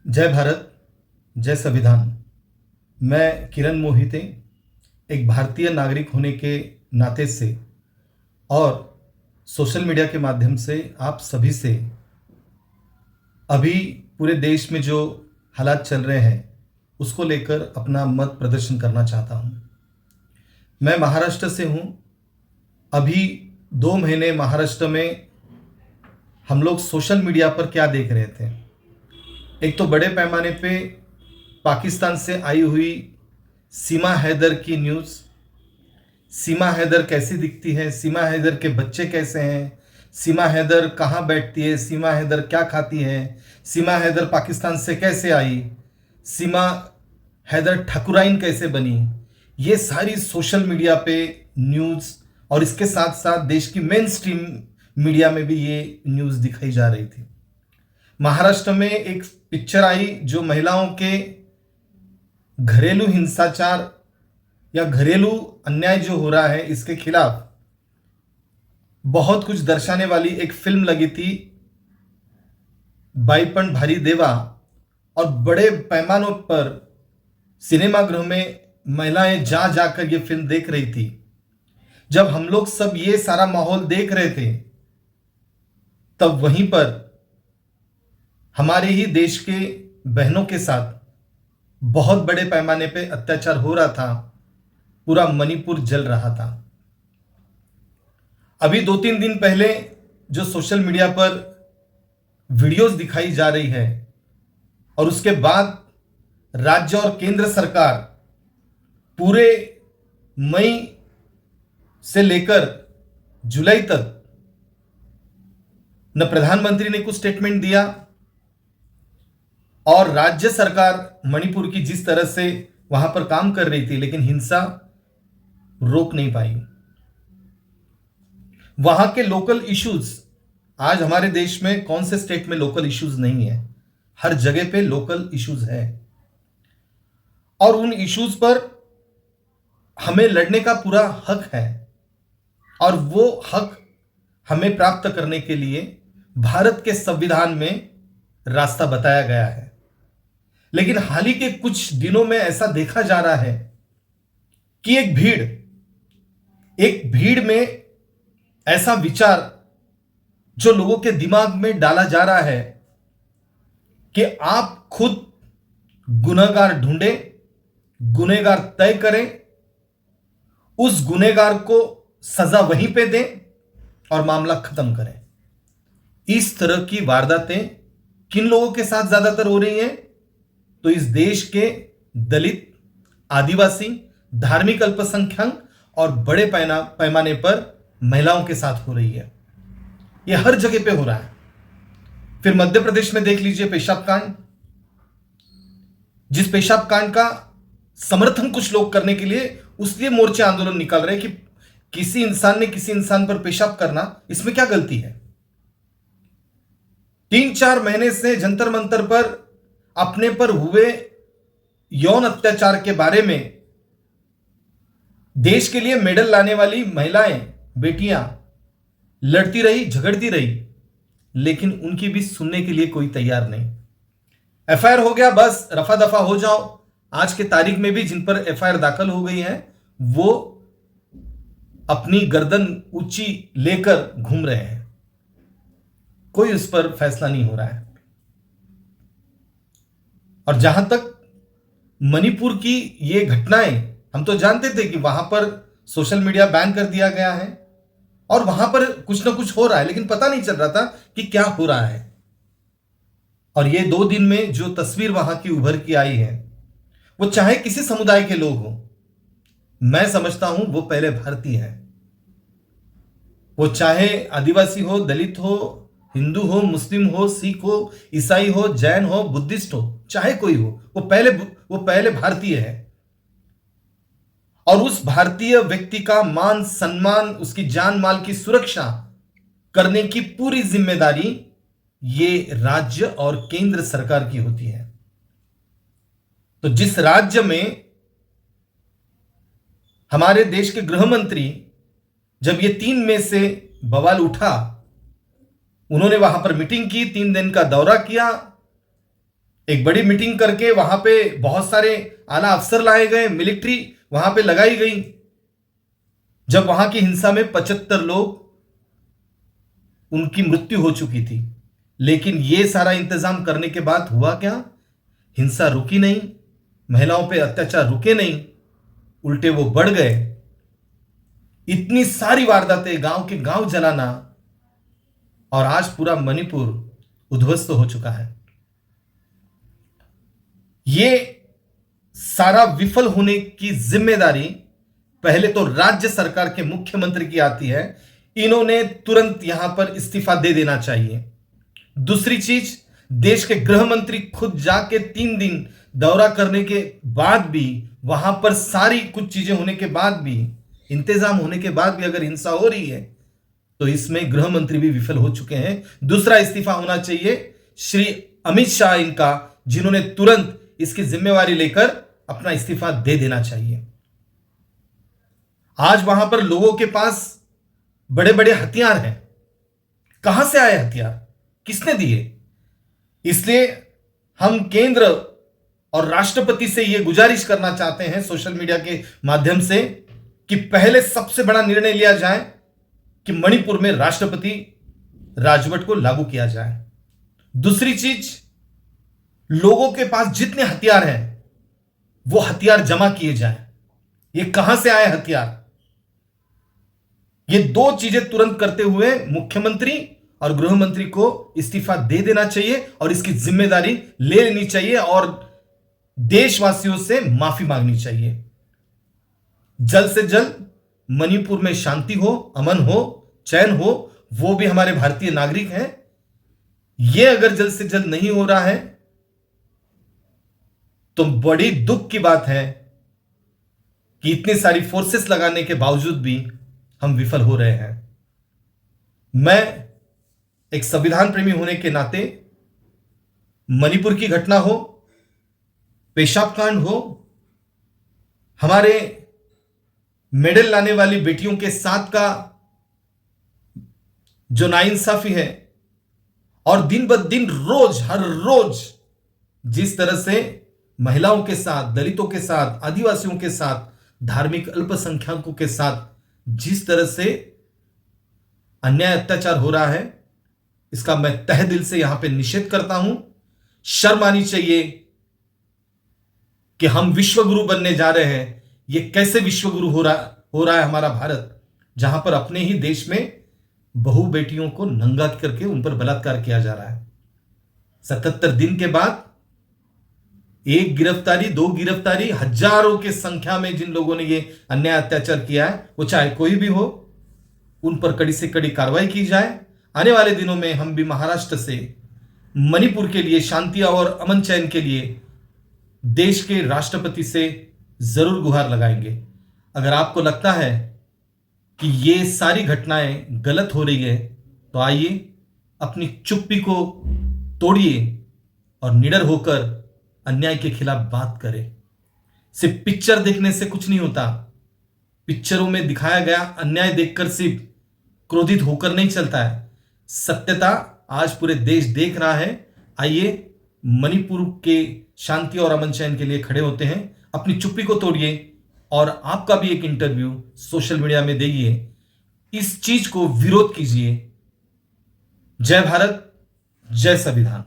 जय भारत, जय संविधान। मैं किरण मोहिते, एक भारतीय नागरिक होने के नाते से और सोशल मीडिया के माध्यम से आप सभी से अभी पूरे देश में जो हालात चल रहे हैं, उसको लेकर अपना मत प्रदर्शन करना चाहता हूँ। मैं महाराष्ट्र से हूँ। अभी 2 महीने महाराष्ट्र में हम लोग सोशल मीडिया पर क्या देख रहे थे? एक तो बड़े पैमाने पे पाकिस्तान से आई हुई सीमा हैदर की न्यूज़। सीमा हैदर कैसी दिखती है, सीमा हैदर के बच्चे कैसे हैं, सीमा हैदर कहाँ बैठती है, सीमा हैदर क्या खाती है, सीमा हैदर पाकिस्तान से कैसे आई, सीमा हैदर ठाकुराइन कैसे बनी। ये सारी सोशल मीडिया पे न्यूज़ और इसके साथ साथ देश की मेन स्ट्रीम मीडिया में भी ये न्यूज़ दिखाई जा रही थी। महाराष्ट्र में एक पिक्चर आई जो महिलाओं के घरेलू हिंसाचार या घरेलू अन्याय जो हो रहा है इसके खिलाफ बहुत कुछ दर्शाने वाली एक फिल्म लगी थी, बाईपन भारी देवा। और बड़े पैमानों पर सिनेमागृह में महिलाएं जा जाकर ये फिल्म देख रही थी। जब हम लोग सब ये सारा माहौल देख रहे थे, तब वहीं पर हमारे ही देश के बहनों के साथ बहुत बड़े पैमाने पे अत्याचार हो रहा था। पूरा मणिपुर जल रहा था। अभी 2-3 दिन पहले जो सोशल मीडिया पर वीडियोस दिखाई जा रही है और उसके बाद राज्य और केंद्र सरकार पूरे मई से लेकर जुलाई तक न प्रधानमंत्री ने कुछ स्टेटमेंट दिया और राज्य सरकार मणिपुर की जिस तरह से वहां पर काम कर रही थी, लेकिन हिंसा रोक नहीं पाई। वहां के लोकल इश्यूज, आज हमारे देश में कौन से स्टेट में लोकल इश्यूज नहीं है? हर जगह पे लोकल इश्यूज है और उन इश्यूज पर हमें लड़ने का पूरा हक है और वो हक हमें प्राप्त करने के लिए भारत के संविधान में रास्ता बताया गया है। लेकिन हाल ही के कुछ दिनों में ऐसा देखा जा रहा है कि एक भीड़ में ऐसा विचार जो लोगों के दिमाग में डाला जा रहा है कि आप खुद गुनहगार ढूंढें, गुनहगार तय करें, उस गुनहगार को सजा वहीं पे दें और मामला खत्म करें। इस तरह की वारदातें किन लोगों के साथ ज्यादातर हो रही हैं? तो इस देश के दलित, आदिवासी, धार्मिक अल्पसंख्यक और बड़े पैमाने पर महिलाओं के साथ हो रही है। यह हर जगह पे हो रहा है। फिर मध्य प्रदेश में देख लीजिए पेशाब कांड। जिस पेशाब कांड का समर्थन कुछ लोग करने के लिए उसलिए मोर्चे आंदोलन निकाल रहे हैं कि किसी इंसान ने किसी इंसान पर पेशाब करना, इसमें क्या गलती है? 3-4 महीने से जंतर मंतर पर अपने पर हुए यौन अत्याचार के बारे में देश के लिए मेडल लाने वाली महिलाएं, बेटियां लड़ती रही, झगड़ती रही, लेकिन उनकी भी सुनने के लिए कोई तैयार नहीं। एफआईआर हो गया, बस रफा दफा हो जाओ। आज के तारीख में भी जिन पर एफआईआर दाखिल हो गई है वो अपनी गर्दन ऊंची लेकर घूम रहे हैं, कोई उस पर फैसला नहीं हो रहा है। और जहां तक मणिपुर की ये घटनाएं, हम तो जानते थे कि वहां पर सोशल मीडिया बैन कर दिया गया है और वहां पर कुछ ना कुछ हो रहा है, लेकिन पता नहीं चल रहा था कि क्या हो रहा है। और ये 2 दिन में जो तस्वीर वहां की उभर के आई है, वो चाहे किसी समुदाय के लोग हो, मैं समझता हूं वो पहले भारतीय है। वो चाहे आदिवासी हो, दलित हो, हिंदू हो, मुस्लिम हो, सिख हो, ईसाई हो, जैन हो, बुद्धिस्ट हो, चाहे कोई हो, वो पहले भारतीय है। और उस भारतीय व्यक्ति का मान सम्मान, उसकी जान माल की सुरक्षा करने की पूरी जिम्मेदारी ये राज्य और केंद्र सरकार की होती है। तो जिस राज्य में हमारे देश के गृह मंत्री, जब ये 3 मई से बवाल उठा, उन्होंने वहां पर मीटिंग की, 3 दिन का दौरा किया एक बड़ी मीटिंग करके वहां पे बहुत सारे आला अफसर लाए गए, मिलिट्री वहां पे लगाई गई। जब वहां की हिंसा में 75 लोग उनकी मृत्यु हो चुकी थी, लेकिन यह सारा इंतजाम करने के बाद हुआ क्या? हिंसा रुकी नहीं, महिलाओं पे अत्याचार रुके नहीं, उल्टे वो बढ़ गए। इतनी सारी वारदातें, गांव के गांव जलाना, और आज पूरा मणिपुर उद्ध्वस्त हो चुका है। ये सारा विफल होने की जिम्मेदारी पहले तो राज्य सरकार के मुख्यमंत्री की आती है। इन्होंने तुरंत यहां पर इस्तीफा दे देना चाहिए। दूसरी चीज, देश के गृह मंत्री खुद जाके 3 दिन दौरा करने के बाद भी, वहां पर सारी कुछ चीजें होने के बाद भी, इंतजाम होने के बाद भी अगर हिंसा हो रही है तो इसमें गृह मंत्री भी विफल हो चुके हैं। दूसरा इस्तीफा होना चाहिए श्री अमित शाह इनका, जिन्होंने तुरंत इसकी जिम्मेवारी लेकर अपना इस्तीफा दे देना चाहिए। आज वहां पर लोगों के पास बड़े बड़े हथियार हैं। कहां से आए हथियार? किसने दिए? इसलिए हम केंद्र और राष्ट्रपति से यह गुजारिश करना चाहते हैं सोशल मीडिया के माध्यम से कि पहले सबसे बड़ा निर्णय लिया जाए कि मणिपुर में राष्ट्रपति राजवट को लागू किया जाए। दूसरी चीज, लोगों के पास जितने हथियार हैं वो हथियार जमा किए जाएं। ये कहां से आए हथियार? ये 2 चीजें तुरंत करते हुए मुख्यमंत्री और गृह मंत्री को इस्तीफा दे देना चाहिए और इसकी जिम्मेदारी ले लेनी चाहिए और देशवासियों से माफी मांगनी चाहिए। जल्द से जल्द मणिपुर में शांति हो, अमन हो, चैन हो। वो भी हमारे भारतीय नागरिक हैं। यह अगर जल्द से जल्द नहीं हो रहा है तो बड़ी दुख की बात है कि इतनी सारी फोर्सेस लगाने के बावजूद भी हम विफल हो रहे हैं। मैं एक संविधान प्रेमी होने के नाते मणिपुर की घटना हो, पेशाब कांड हो, हमारे मेडल लाने वाली बेटियों के साथ का जो नाइंसाफी है, और दिन ब दिन रोज हर रोज जिस तरह से महिलाओं के साथ, दलितों के साथ, आदिवासियों के साथ, धार्मिक अल्पसंख्यकों के साथ जिस तरह से अन्याय अत्याचार हो रहा है, इसका मैं तहे दिल से यहां पे निषेध करता हूं। शर्म आनी चाहिए कि हम विश्वगुरु बनने जा रहे हैं। यह कैसे विश्वगुरु हो रहा है हमारा भारत, जहां पर अपने ही देश में बहु बेटियों को नंगा करके उन पर बलात्कार किया जा रहा है। 77 दिन के बाद 1 गिरफ्तारी, 2 गिरफ्तारी, हजारों के संख्या में जिन लोगों ने यह अन्याय अत्याचार किया है, वो चाहे कोई भी हो, उन पर कड़ी से कड़ी कार्रवाई की जाए। आने वाले दिनों में हम भी महाराष्ट्र से मणिपुर के लिए, शांति और अमन चैन के लिए देश के राष्ट्रपति से जरूर गुहार लगाएंगे। अगर आपको लगता है कि ये सारी घटनाएं गलत हो रही है तो आइए अपनी चुप्पी को तोड़िए और निडर होकर अन्याय के खिलाफ बात करें। सिर्फ पिक्चर देखने से कुछ नहीं होता। पिक्चरों में दिखाया गया अन्याय देखकर सिर्फ क्रोधित होकर नहीं चलता है। सत्यता आज पूरे देश देख रहा है। आइए मणिपुर के शांति और अमन चैन के लिए खड़े होते हैं। अपनी चुप्पी को तोड़िए और आपका भी एक इंटरव्यू सोशल मीडिया में देइए। इस चीज को विरोध कीजिए। जय भारत, जय संविधान।